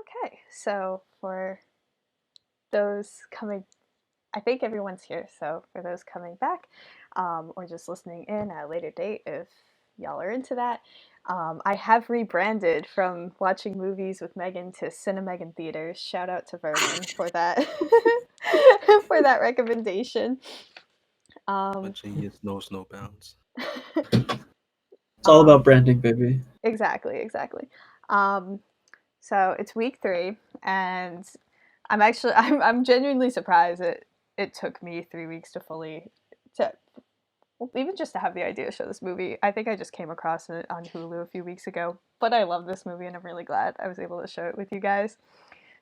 Okay, so for those coming, I think everyone's here. So for those coming back, or just listening in at a later date, if y'all are into that, I have rebranded from watching movies with Megan to CineMeghan theaters. Shout out to Vernon for that, for that recommendation. But Um, genius knows no bounds. It's all about branding, baby. exactly. Um, so it's week 3, and I'm genuinely surprised it took me 3 weeks to fully to well, even just to have the idea to show this movie. I think I just came across it on Hulu a few weeks ago, but I love this movie and I'm really glad I was able to show it with you guys.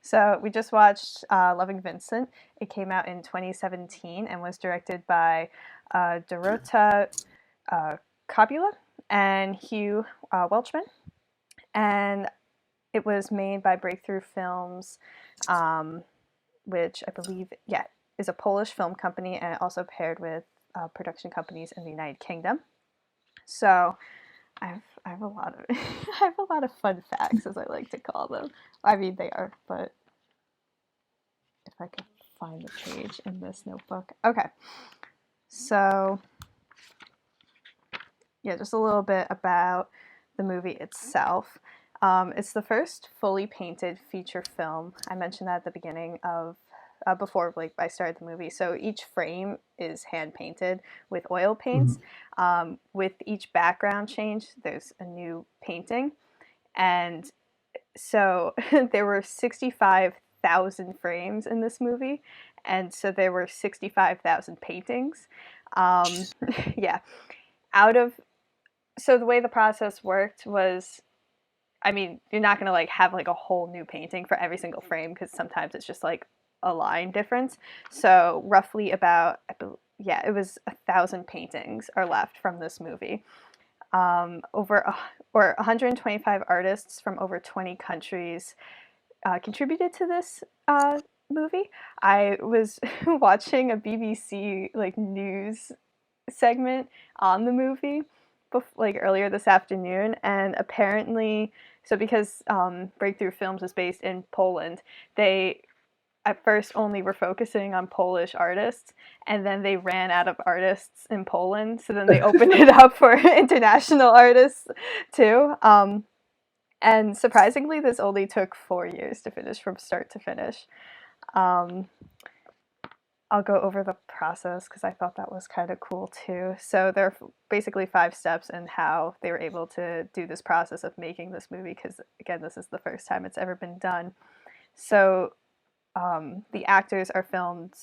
So we just watched Loving Vincent. It came out in 2017 and was directed by Dorota uh, Kobiela and Hugh Welchman. And it was made by Breakthrough Films, um, which I believe, yeah, is a Polish film company, and it also paired with production companies in the United Kingdom. So I have a lot of I have a lot of fun facts, as I like to call them. I mean, they are, but if I could find the page in this notebook. Okay, so yeah, just a little bit about the movie itself. It's the first fully painted feature film. I mentioned that at the beginning of before I started the movie. So each frame is hand painted with oil paints. With each background change, there's a new painting, and so there were 65,000 frames in this movie, and so there were 65,000 paintings. Yeah, out of so the way the process worked was, I mean, you're not gonna have a whole new painting for every single frame because sometimes it's just a line difference. So roughly about, yeah, it was 1,000 paintings are left from this movie. Over or 125 artists from over 20 countries contributed to this movie. I was watching a BBC news segment on the movie earlier this afternoon, and apparently, so because Breakthrough Films is based in Poland, they at first only were focusing on Polish artists, and then they ran out of artists in Poland, so then they opened it up for international artists too. And surprisingly, this only took 4 years to finish from start to finish. Um, I'll go over the process because I thought that was kind of cool too. So there are basically 5 steps in how they were able to do this process of making this movie because, again, this is the first time it's ever been done. So the actors are filmed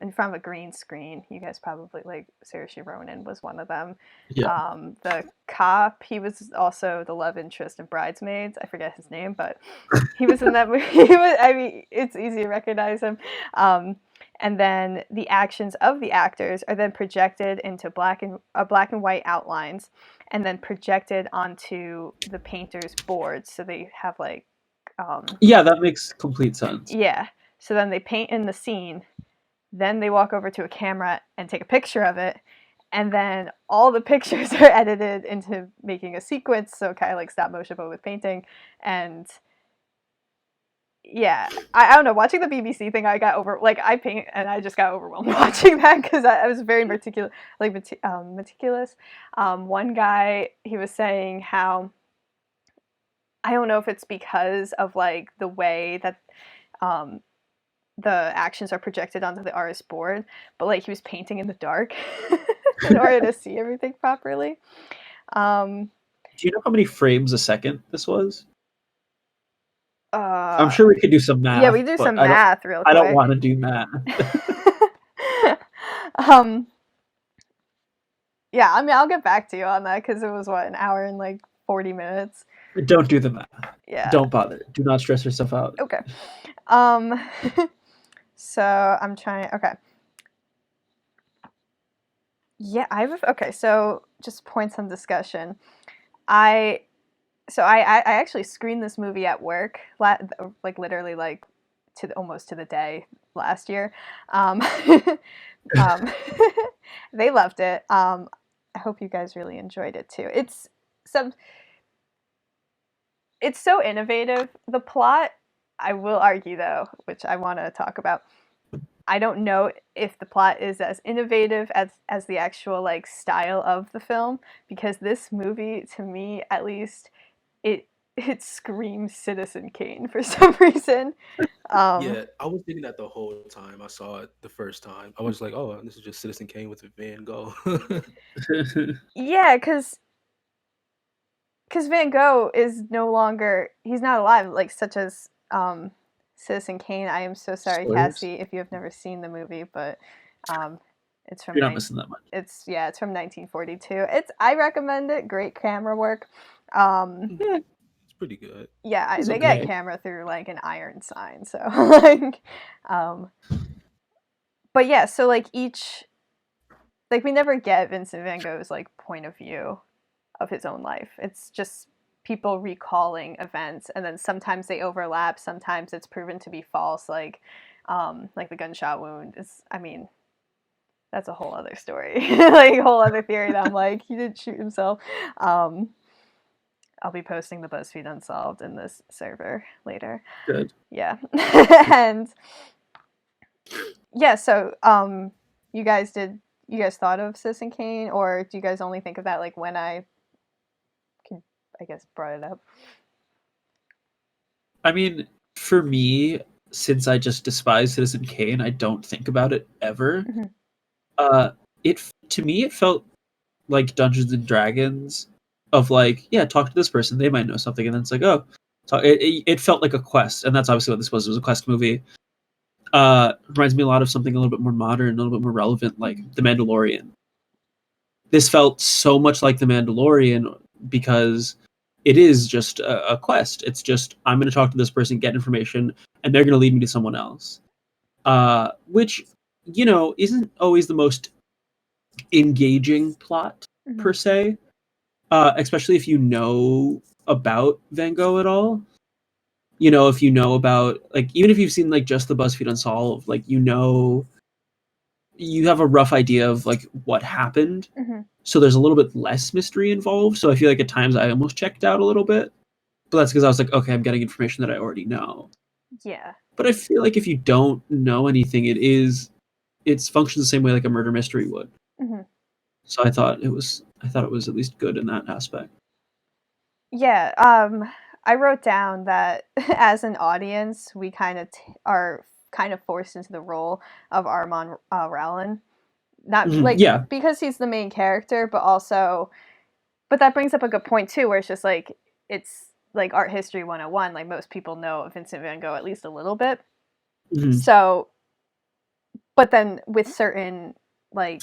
in front of a green screen. You guys probably Saoirse Ronan was one of them. Yeah. The cop, he was also the love interest in Bridesmaids. I forget his name, but he was in that movie. I mean, it's easy to recognize him. And then the actions of the actors are then projected into black and white outlines, and then projected onto the painter's boards. So they have Yeah, that makes complete sense. yeah. So then they paint in the scene, then they walk over to a camera and take a picture of it, and then all the pictures are edited into making a sequence, so kind of like stop motion but with painting. And yeah, I don't know, watching the BBC thing, I got I paint and I just got overwhelmed watching that because I was very meticulous. One guy, he was saying how, I don't know if it's because of the way that um, the actions are projected onto the artist's board, but he was painting in the dark in order to see everything properly. Do you know how many frames a second this was? I'm Uh, sure we could do some math. yeah, we do but some math real quick. I don't want to do math. um, yeah, I mean, I'll get back to you on that because it was an hour and 40 minutes. Don't do the math. Yeah. Don't bother. Do not stress yourself out. Okay. So I'm trying. Okay. Yeah, okay. So just points on discussion. I actually screened this movie at work, literally almost to the day last year. Um, they loved it. I hope you guys really enjoyed it too. It's so innovative. The plot I will argue though, which I want to talk about. I don't know if the plot is as innovative as the actual like style of the film, because this movie, to me at least, it it screams Citizen Kane for some reason. Um, Yeah, I was thinking that the whole time I saw it the first time. I was like, oh, this is just Citizen Kane with Van Gogh. yeah, because Van Gogh is no longer, he's not alive, like such as Citizen Kane. I am so sorry, Spoilers. Cassie, if you have never seen the movie, but um, it's from You're not missing that much. it's from 1942. I recommend it. Great camera work. Um, It's pretty good. yeah, It's they get okay. camera through like an iron sign, so like, um, but yeah, so like we never get Vincent Van Gogh's like point of view of his own life. It's just people recalling events, and then sometimes they overlap, sometimes it's proven to be false, like the gunshot wound is, I mean, that's a whole other story. Like a whole other theory that I'm like, he didn't shoot himself. I'll be posting the BuzzFeed Unsolved in this server later. Good. Yeah. And yeah, so you guys thought of Citizen Kane, or do you guys only think of that like when I guess brought it up? I mean, for me, since I just despise Citizen Kane, I don't think about it ever. Mm-hmm. It to me it felt like Dungeons and Dragons, of like, yeah, talk to this person, they might know something, and then it's like, oh, it felt like a quest, and that's obviously what this was. It was a quest movie. Reminds me a lot of something a little bit more modern, a little bit more relevant, like The Mandalorian. This felt so much like The Mandalorian because it is just a quest. It's just, I'm going to talk to this person, get information, and they're going to lead me to someone else. Which, isn't always the most engaging plot, Mm-hmm. per se, especially if you know about Van Gogh at all. If you know about, like, even if you've seen, like, just the BuzzFeed Unsolved, like, you have a rough idea of, like, what happened. Mm-hmm. So there's a little bit less mystery involved. So I feel like at times I almost checked out a little bit. But that's because I was like, okay, I'm getting information that I already know. Yeah. But I feel like if you don't know anything, it functions the same way like a murder mystery would. Mm-hmm. So I thought it was at least good in that aspect. Yeah. I wrote down that as an audience, we kind of are kind of forced into the role of Armand Roulin. Not like Yeah. because he's the main character, but also, but that brings up a good point too, where it's just like, it's like art history 101. Like most people know Vincent Van Gogh at least a little bit. Mm-hmm. So, but then with certain like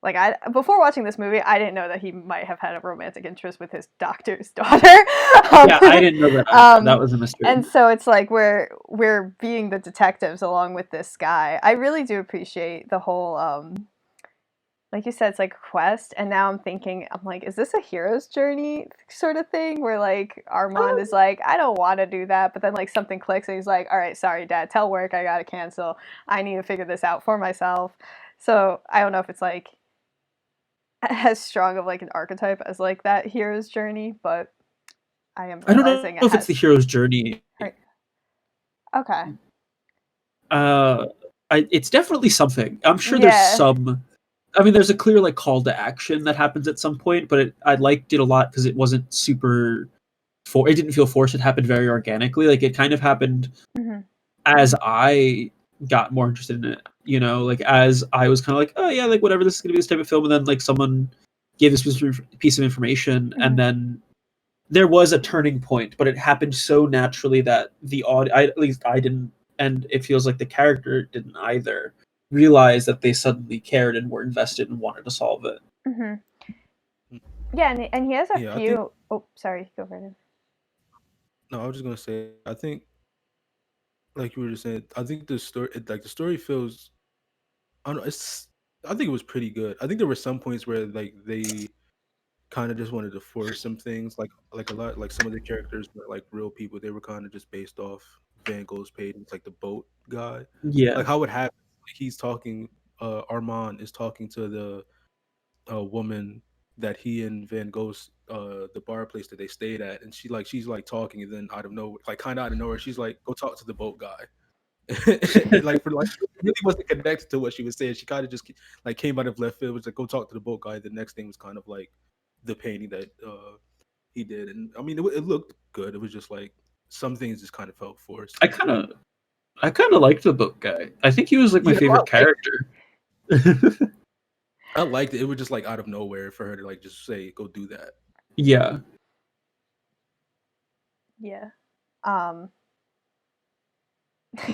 I, before watching this movie, I didn't know that he might have had a romantic interest with his doctor's daughter. Yeah, I didn't know that. That was a mystery. And so it's like we're being the detectives along with this guy. I really do appreciate the whole like you said, it's like a quest, and now I'm like, is this a hero's journey sort of thing where like Armand is like, I don't want to do that, but then like something clicks and he's like, all right, sorry dad, tell work I gotta cancel, I need to figure this out for myself. So I don't know if it's like as strong of like an archetype as like that hero's journey, but I am I don't realizing know if it's the hero's journey. Okay. It's definitely something. I'm sure Yeah. there's some. I mean, there's a clear like call to action that happens at some point, but I liked it a lot because it wasn't super. It didn't feel forced. It happened very organically. Like it kind of happened as I got more interested in it. Like as I was kind of like, oh yeah, like whatever, this is gonna be this type of film, and then like someone gave this piece of information, and then there was a turning point, but it happened so naturally that at least I didn't, and it feels like the character didn't either realize that they suddenly cared and were invested and wanted to solve it. Yeah, and he has a few. Oh, sorry, go ahead. No, I was just gonna say, I think, like you were just saying, I think the story feels, I don't know, I think it was pretty good. I think there were some points where like they kind of just wanted to force some things, like a lot, like some of the characters were like real people. They were kind of just based off Van Gogh's paintings, like the boat guy. Yeah. Like how it happens, like he's talking. Armand is talking to the woman that he and Van Gogh the bar place that they stayed at, and she's like talking, and then out of nowhere, like kind of out of nowhere, she's like, "Go talk to the boat guy." And like for like it really wasn't connected to what she was saying. She kind of just like came out of left field. It was like, "Go talk to the boat guy." The next thing was kind of like the painting that he did, and I mean it looked good. It was just like some things just kind of felt forced. I kind of liked the book guy. I think he was like my Yeah, no, favorite character. I liked it. It was just like out of nowhere for her to like just say, "Go do that." Yeah. Yeah.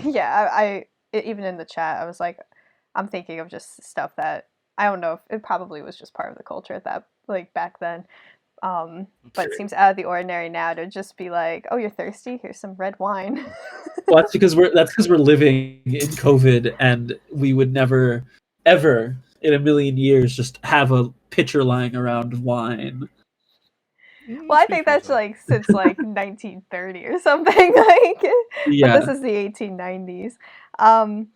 Yeah, even in the chat, I was like, I'm thinking of just stuff that I don't know if it probably was just part of the culture at that like back then. But it seems out of the ordinary now to just be like, "Oh, you're thirsty? Here's some red wine." Well, that's because we're living in COVID, and we would never, ever in a million years just have a pitcher lying around of wine. Well, I Speak think for that's yourself. like since like 1930 or something like, but Yeah. this is the 1890s. Um,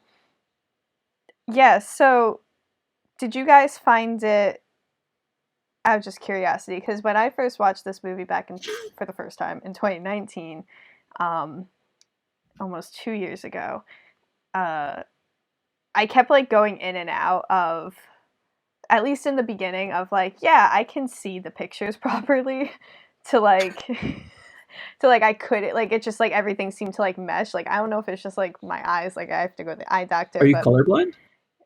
yeah. So, did you guys find it? Out of just curiosity, because when I first watched this movie back for the first time in 2019, um, almost 2 years ago, I kept like going in and out of, at least in the beginning, of like, yeah, I can see the pictures properly, to like, to like I could like it just like everything seemed to like mesh. Like I don't know if it's just like my eyes, like I have to go to the eye doctor, Are you but colorblind?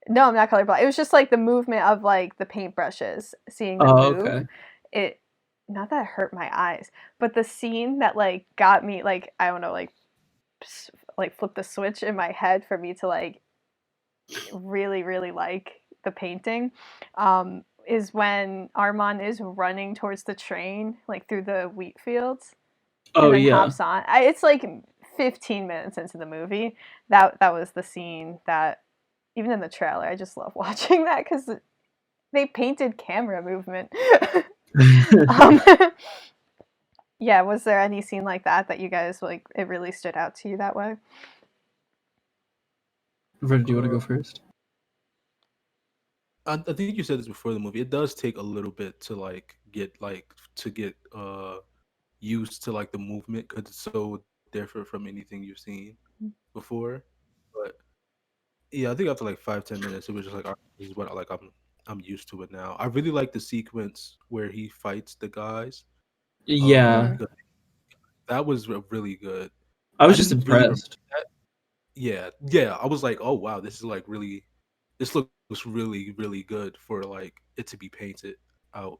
no, I'm not colorblind. It was just like the movement of like the paintbrushes, seeing them Oh, move. okay. It, not that it hurt my eyes, but the scene that like got me like I don't know like flip the switch in my head for me to like really really like the painting, is when Armand is running towards the train like through the wheat fields Oh and then yeah. hops on. It's like 15 minutes into the movie. That was the scene that, even in the trailer, I just love watching that because they painted camera movement. um, yeah, was there any scene like that you guys like? It really stood out to you that way? Ren, do you want to Uh, go first? I think you said this before the movie. It does take a little bit to get used to like the movement because it's so different from anything you've seen before. But yeah, I think after like 5-10 minutes, it was just like, "All right, this is what I'm used to it now." I really like the sequence where he fights the guys. Yeah. Mm-hmm. Because that was really good. I I was just didn't really remember impressed. that. Yeah, yeah. I was like, "Oh wow, this is like really. This looks really really good for like it to be painted out."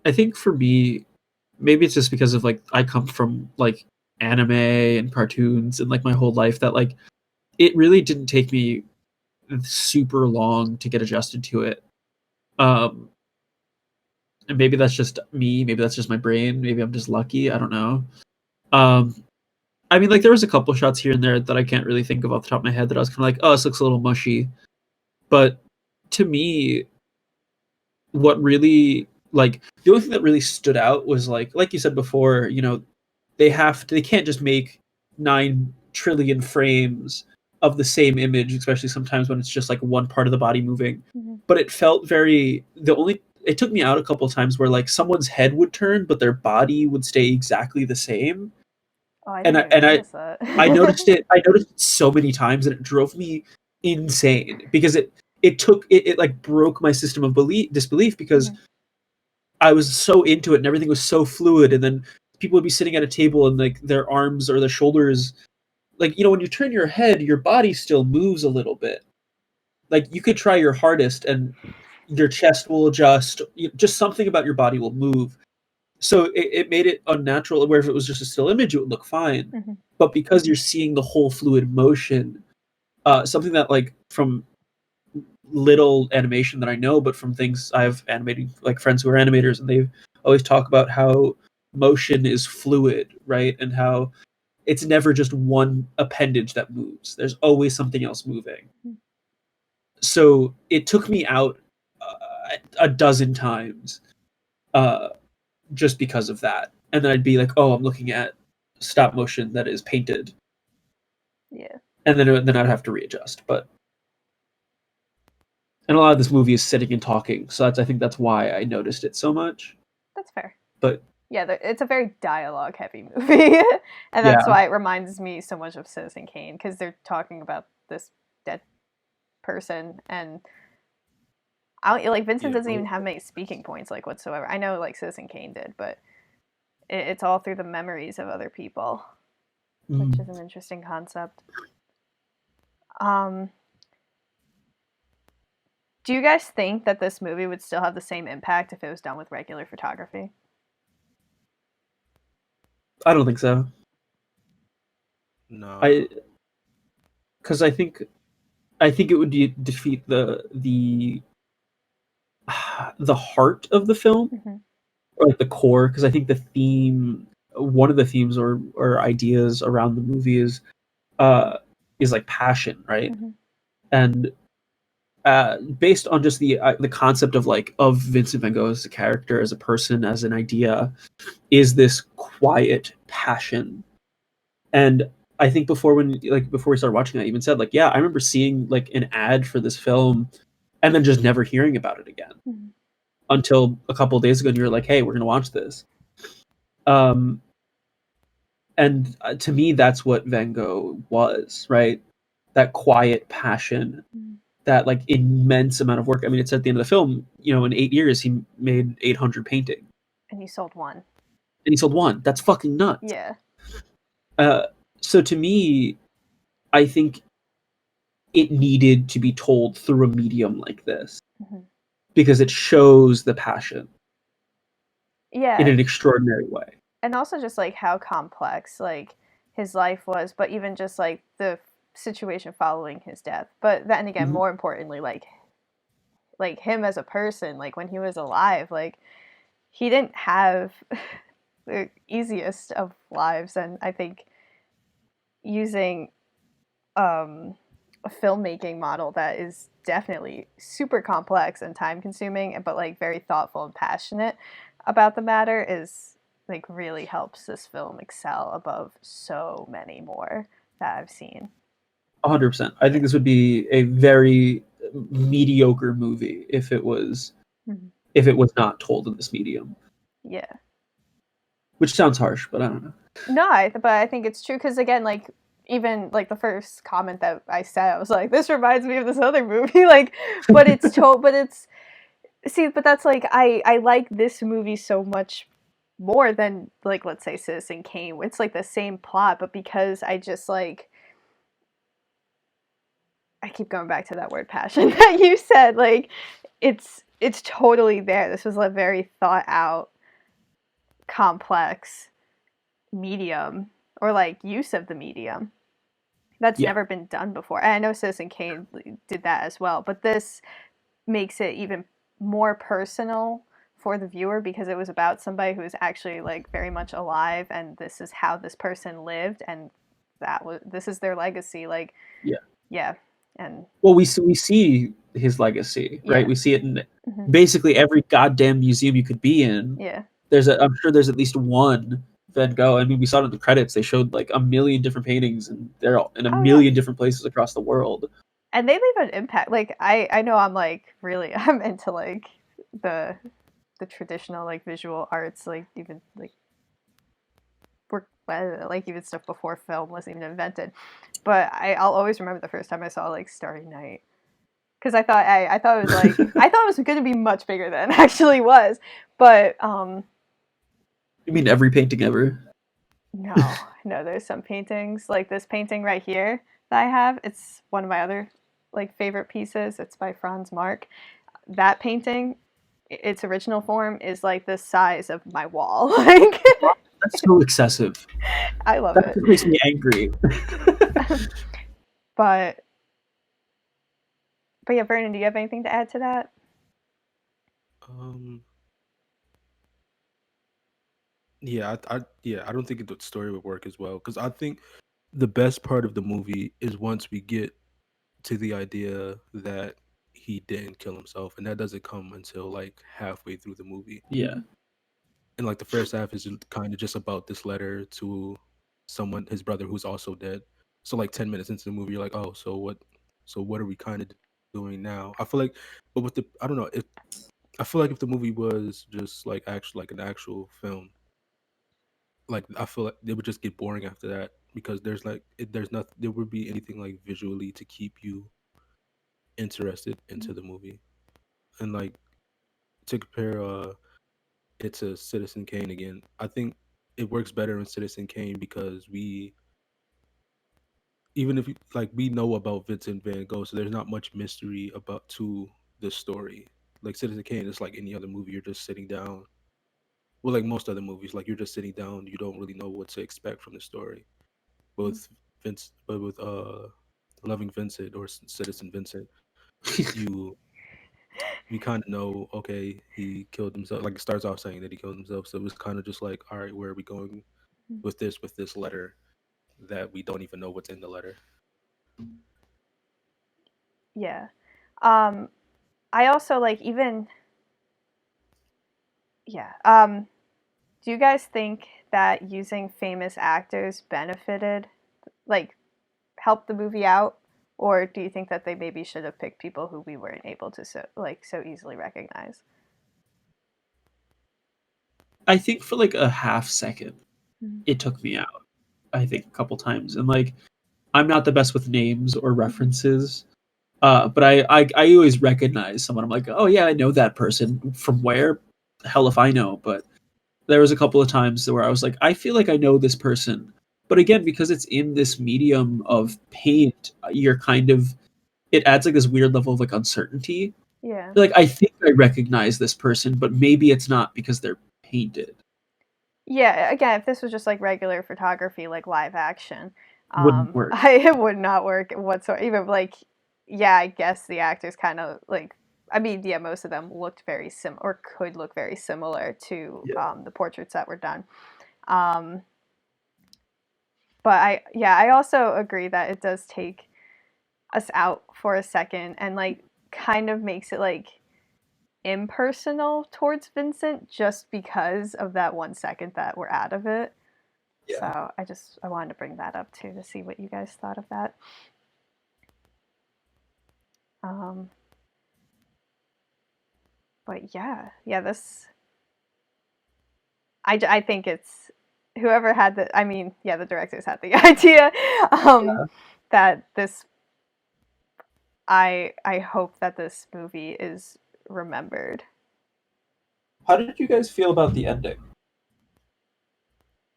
I think for me, maybe it's just because of like I come from like anime and cartoons and like my whole life that like it really didn't take me super long to get adjusted to it. Um and maybe that's just me, maybe that's just my brain, maybe I'm just lucky, I don't know. Um I mean like there was a couple shots here and there that I can't really think of off the top of my head that I was kind of like, "Oh, this looks a little mushy." But to me, what really like the only thing that really stood out was like you said before, they can't just make 9 trillion frames of the same image, especially sometimes when it's just like one part of the body moving. Mm-hmm. But it felt very the only it took me out a couple of times where like someone's head would turn but their body would stay exactly the same. Oh, I and didn't i, even and I notice that. I noticed it so many times and it drove me insane because it like broke my system of disbelief because Mm-hmm. I was so into it and everything was so fluid. And then people would be sitting at a table and like their arms or their shoulders, like, when you turn your head, your body still moves a little bit. Like you could try your hardest and your chest will adjust. Just something about your body will move. So it made it unnatural. Where if it was just a still image, it would look fine. Mm-hmm. But because you're seeing the whole fluid motion, something that like from little animation that I know, but from things I've animated, like friends who are animators, and they always talk about how motion is fluid, right? And how it's never just one appendage that moves. There's always something else moving. So it took me out a dozen times uh, just because of that. And then I'd be like, "Oh, I'm looking at stop motion that is painted," Yeah. and then I'd have to readjust. But And a lot of this movie is sitting and talking, so I think that's why I noticed it so much. That's fair. But yeah, it's a very dialogue heavy movie, and that's why it reminds me so much of Citizen Kane, because they're talking about this dead person, and Vincent doesn't even have many speaking points like whatsoever. I know like Citizen Kane did, but it's all through the memories of other people, which is an interesting concept. Do you guys think that this movie would still have the same impact if it was done with regular photography? I don't think so. No. Because I think it would defeat the heart of the film, or like the core. Because I think the theme, one of the themes or ideas around the movie is like passion, right? And based on just the concept of Vincent Van Gogh as a character, as a person, as an idea, is this quiet passion. And I think before we started watching, I even said yeah, I remember seeing an ad for this film, and then just never hearing about it again until a couple of days ago. And you're like, hey, we're gonna watch this. And to me, that's what Van Gogh was, right? That quiet passion. That immense amount of work. I mean, it's at the end of the film, in 8 years he made 800 paintings, and he sold one. That's fucking nuts. Yeah. So to me, I think it needed to be told through a medium like this, because it shows the passion in an extraordinary way, and also just how complex his life was, but even just the situation following his death. But then again, more importantly, him as a person, when he was alive, he didn't have the easiest of lives. And I think using a filmmaking model that is definitely super complex and time consuming, but very thoughtful and passionate about the matter is really helps this film excel above so many more that I've seen. 100%. I think this would be a very mediocre movie if it was not told in this medium. Yeah. Which sounds harsh, but I don't know. No, but I think it's true, because again, even the first comment that I said, I was like, this reminds me of this other movie, but it's but that's I like this movie so much more than let's say Citizen Kane. It's the same plot, but because I just I keep going back to that word passion that you said, it's totally there. This was a very thought out, complex medium, or use of the medium that's never been done before. And I know Citizen Kane did that as well, but this makes it even more personal for the viewer, because it was about somebody who was actually very much alive, and this is how this person lived, and this is their legacy. And well, we see his legacy, right? We see it in basically every goddamn museum you could be in. Yeah. I'm sure there's at least one Van Gogh. I mean, we saw it in the credits. They showed a million different paintings, and they're all in a million different places across the world. And they leave an impact. I know I'm really I'm into the traditional visual arts, even work even stuff before film was even invented. But I'll always remember the first time I saw Starry Night, because I thought it was I thought it was going to be much bigger than it actually was. But you mean every painting ever? No, there's some paintings like this painting right here that I have. It's one of my other favorite pieces. It's by Franz Marc. That painting, its original form is the size of my wall. That's so excessive. I love it. That makes me angry. But yeah, Vernon, do you have anything to add to that? Yeah, I don't think the story would work as well, because I think the best part of the movie is once we get to the idea that he didn't kill himself, and that doesn't come until halfway through the movie. Yeah. And the first half is kind of just about this letter to someone, his brother, who's also dead. So 10 minutes into the movie, you're like, oh, so what are we kind of doing now. I feel like, but with the I don't know if I feel like if the movie was just like actual like an actual film, like I feel like it would just get boring after that because there's like there's nothing there would be anything like visually to keep you interested into the movie. And like to compare it to Citizen Kane again, I think it works better in Citizen Kane because we even if like we know about Vincent Van Gogh, so there's not much mystery about to the story. Like Citizen Kane is like any other movie, you're just sitting down. Well, like most other movies, like you're just sitting down, you don't really know what to expect from the story. But with Loving Vincent or Citizen Vincent, you you kind of know, okay, he killed himself. Like it starts off saying that he killed himself, so it was kind of just like, all right, where are we going with this letter that we don't even know what's in the letter? Yeah. Um, I also like even yeah. Do you guys think that using famous actors benefited, like, helped the movie out, or do you think that they maybe should have picked people who we weren't able to so easily recognize? I think for like a half second, Mhm. it took me out. I think a couple times, and like I'm not the best with names or references, but I always recognize someone. I'm like, oh yeah, I know that person from where? Hell if I know. But there was a couple of times where I was like, I feel like I know this person, but again, because it's in this medium of paint, you're kind of it adds like this weird level of like uncertainty. Yeah. Like I think I recognize this person, but maybe it's not because they're painted. Yeah, again, if this was just like regular photography, like live action, Wouldn't work. it would not work whatsoever. Even like, yeah, I guess the actors kind of like, I mean, yeah, most of them looked very or could look very similar to Yeah. the portraits that were done. Um, but I also agree that it does take us out for a second and like kind of makes it like impersonal towards Vincent just because of that 1 second that we're out of it. Yeah. So I wanted to bring that up too to see what you guys thought of that. Um, but yeah, this I think it's whoever had the I mean yeah the directors had the idea that this I hope that this movie is remembered. How did you guys feel about the ending?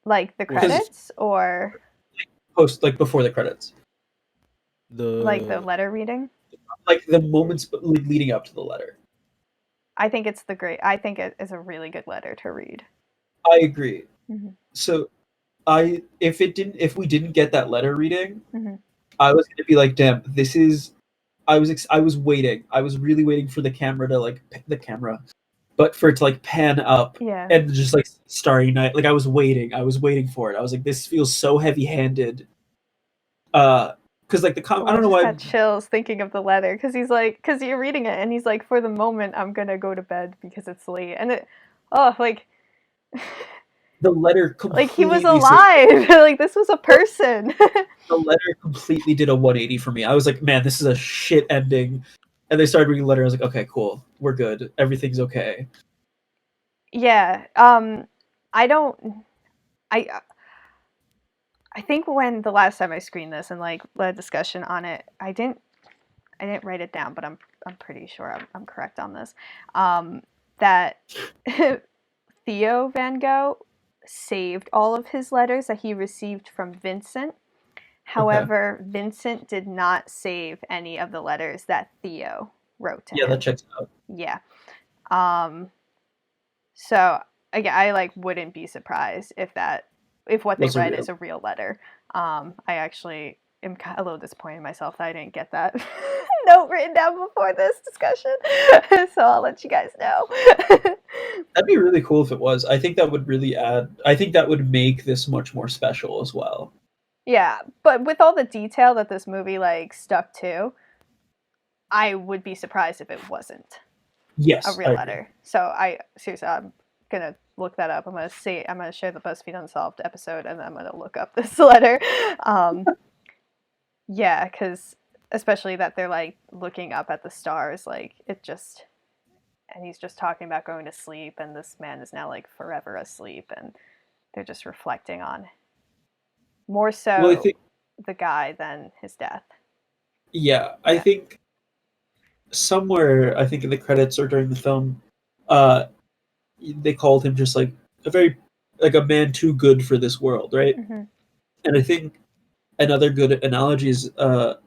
Like the What's Because credits or post like before the credits, like the the letter reading? like the moments leading up to the letter. I think it is a really good letter to read. I agree. Mm-hmm. So if we didn't get that letter reading, Mm-hmm. I was gonna be like, damn, this is. I was waiting. I was really waiting for the camera to like the camera, but for it to like pan up Yeah. and just like Starry Night. Like I was waiting. I was waiting for it. I was like, this feels so heavy handed. Because like Oh, I I don't know just why had chills thinking of the letter because he's like, because you're reading it and he's like, for the moment, I'm gonna go to bed because it's late, and like, the letter like he was completely. alive, like this was a person. The letter completely did a 180 for me. I was like, man, this is a shit ending. And they started reading the letter. I was like, okay, cool, we're good. Everything's okay. Yeah. I don't. I I think when the last time I screened this and like led a discussion on it, I didn't write it down, but I'm pretty sure I'm correct on this. That Theo Van Gogh saved all of his letters that he received from Vincent. Okay. However, Vincent did not save any of the letters that Theo wrote to Yeah, that him. checks out. Yeah. So again, I like wouldn't be surprised if what they Those are read real. is a real letter. I actually am a little disappointed in myself that I didn't get that note written down before this discussion. So I'll let you guys know. That'd be really cool if it was. I think that would really add. I think that would make this much more special as well. Yeah, but with all the detail that this movie like stuck to, I would be surprised if it wasn't a Yes, I real agree. letter. So I seriously, I'm gonna look that up. I'm gonna share the BuzzFeed Unsolved episode, and then I'm gonna look up this letter. Yeah, because especially that they're like looking up at the stars, like it just, and he's just talking about going to sleep, and this man is now like forever asleep, and they're just reflecting on more Well, I so think, the guy than his death. yeah, I Yeah. think somewhere, I think in the credits or during the film, uh, they called him just like a very like a man too good for this world, right? Mm-hmm. And I think another good analogy is a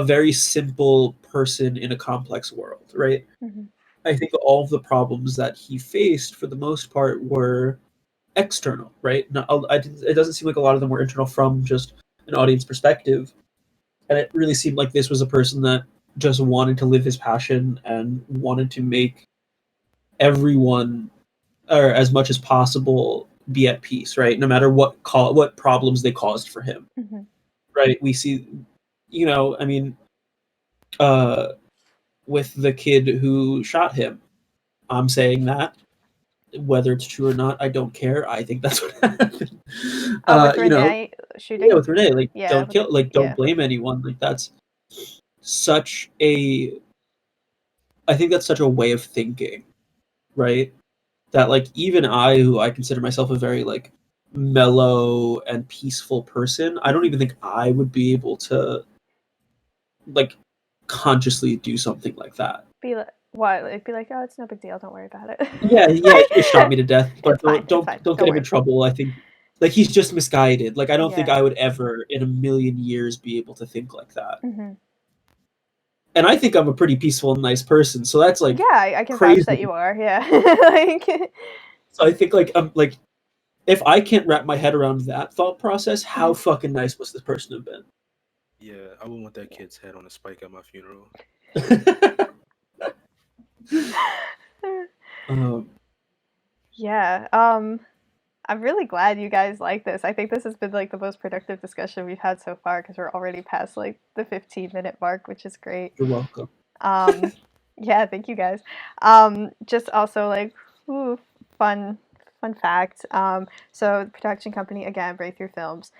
very simple person in a complex world, right? Mm-hmm. I think all of the problems that he faced, for the most part, were external, right? It doesn't seem like a lot of them were internal from just an audience perspective, and it really seemed like this was a person that just wanted to live his passion and wanted to make everyone, or as much as possible, be at peace, right? No matter what problems they caused for him, Mm-hmm. right? We see, I mean, uh, with the kid who shot him, I'm saying that whether it's true or not, I don't care. I think that's what happened. With You know, Renee yeah, shooting. with Renee, like Yeah. don't kill, like don't Yeah. blame anyone. Like that's such a, I think that's such a way of thinking, right? That like even I, who I consider myself a very like mellow and peaceful person, I don't even think I would be able to like consciously do something like that. Be like, what? Like, be like, oh, it's no big deal. Don't worry about it. Yeah, yeah, he just shot me to death, but It's fine. It's fine. don't Don't get him in worry. trouble. I think like he's just misguided. Like I don't think Yeah. I would ever in a million years be able to think like that. Mm-hmm. And I think I'm a pretty peaceful and nice person, so that's like Yeah, I can crazy. vouch that you are. Yeah. Like. So I think like I'm like if I can't wrap my head around that thought process, how fucking nice must this person have been? Yeah, I would want that kid's head on a spike at my funeral. um, Yeah. I'm really glad you guys like this. I think this has been like the most productive discussion we've had so far because we're already past like the 15-minute mark, which is great. you're welcome. Yeah, thank you guys. Just also like, ooh, fun fact. So the production company again, Breakthrough Films.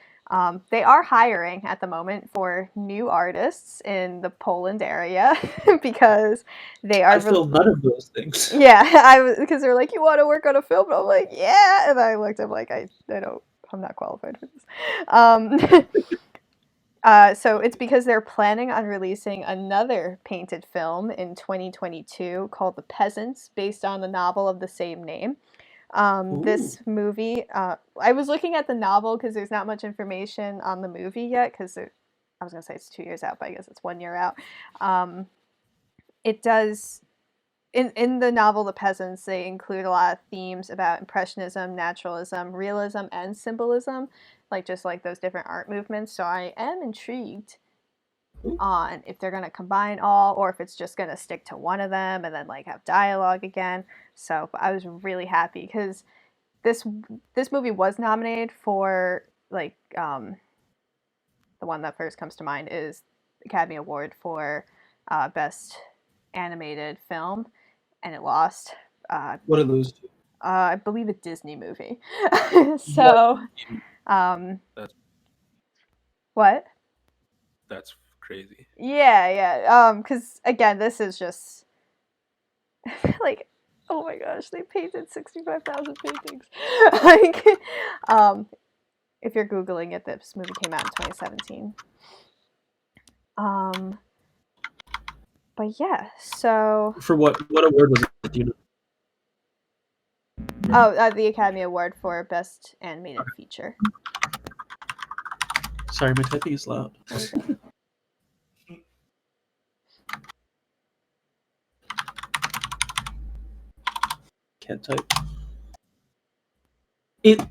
They are hiring at the moment for new artists in the Poland area because they are. I feel none of those things. Yeah, I was because they're like, you want to work on a film, and I'm like, yeah, and I looked, I'm like, I don't, I'm not qualified for this. So it's because they're planning on releasing another painted film in 2022 called The Peasants, based on the novel of the same name. This movie, I was looking at the novel because there's not much information on the movie yet, because I was going to say it's 2 years out, but I guess it's 1 year out. It does, in the novel The Peasants, they include a lot of themes about Impressionism, Naturalism, Realism, and Symbolism, like just like those different art movements. So I am intrigued on if they're going to combine all or if it's just going to stick to one of them and then like have dialogue again. So I was really happy because this movie was nominated for like the one that first comes to mind is Academy Award for Best Animated Film, and it lost. What did it lose to? I believe a Disney movie. So, That's what? that's crazy. Yeah. Because again, this is just like, oh my gosh, they painted 65,000 paintings. Like, if you're googling it, this movie came out in 2017. But yeah, so For what award was it? Do you know? the Academy Award for Best Animated Feature. Sorry, my typing is loud. Can't type.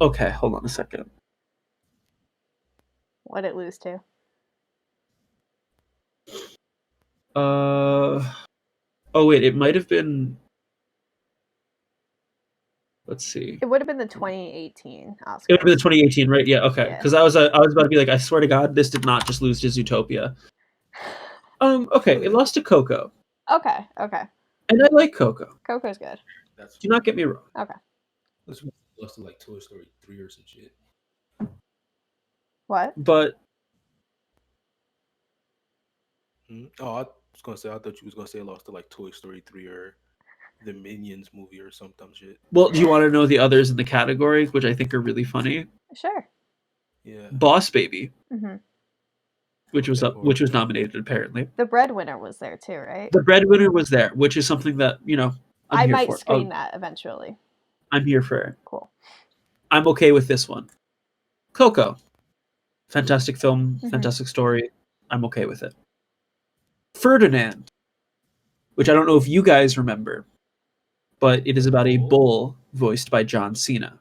Okay, hold on a second. What did it lose to? Oh wait, it might have been. Let's see. It would have been the 2018 Oscars. It would have been the 2018, right? Yeah, okay. Yeah. Because I was about to be like, I swear to God, this did not just lose to Zootopia. Okay, it lost to Coco. Okay. And I like Coco. Coco's good. Do not get me wrong. Okay. This lost to like Toy Story 3 or some shit. What? But Oh, I was gonna say I thought you was gonna say it lost to like Toy Story 3 or the Minions movie or some dumb shit. Well, do you want to know the others in the category, which I think are really funny? Sure. Yeah. Boss Baby, Hmm. which was Okay, which was horrible. nominated apparently. The breadwinner was there too, right? The Breadwinner was there, which is something that I'm I here might for. screen that eventually. I'm here for it. Cool. I'm okay with this one. Coco, fantastic film, Mhm. fantastic story. I'm okay with it. Ferdinand, which I don't know if you guys remember, but it is about a bull voiced by John Cena.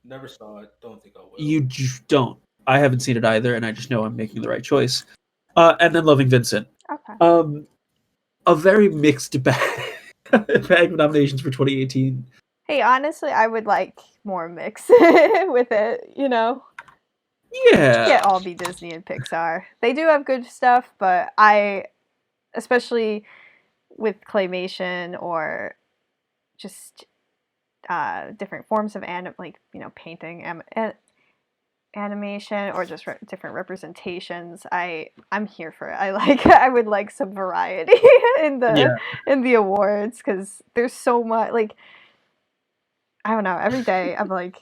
Never saw it. Don't think I will. You don't. I haven't seen it either, and I just know I'm making the right choice. And then Loving Vincent. Okay. A very mixed bag, bag of nominations for 2018. Hey, honestly, I would like more mix with it, you know? Yeah. Can't all be Disney and Pixar. They do have good stuff, but especially with claymation or just different forms of painting, animation, or just different representations. I'm here for it. I would like some variety in the awards, because there's so much. Like, I don't know. Every day I'm like,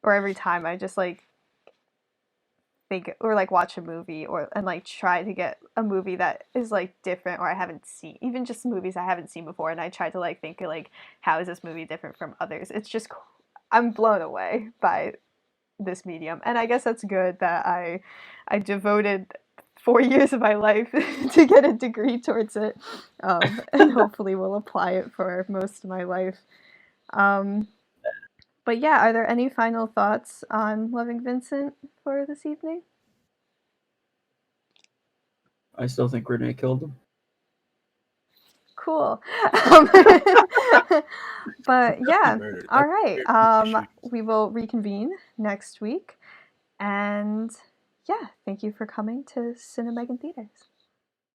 or every time I just like think or like watch a movie and like try to get a movie that is like different or I haven't seen, even just movies I haven't seen before, and I try to like think like, how is this movie different from others? It's just, I'm blown away by this medium, and I guess that's good that I devoted 4 years of my life to get a degree towards it, and hopefully will apply it for most of my life. But yeah, are there any final thoughts on Loving Vincent for this evening? I still think Renee killed him. Cool. But yeah, all right. We will reconvene next week. And yeah, thank you for coming to CineMeghan Theaters.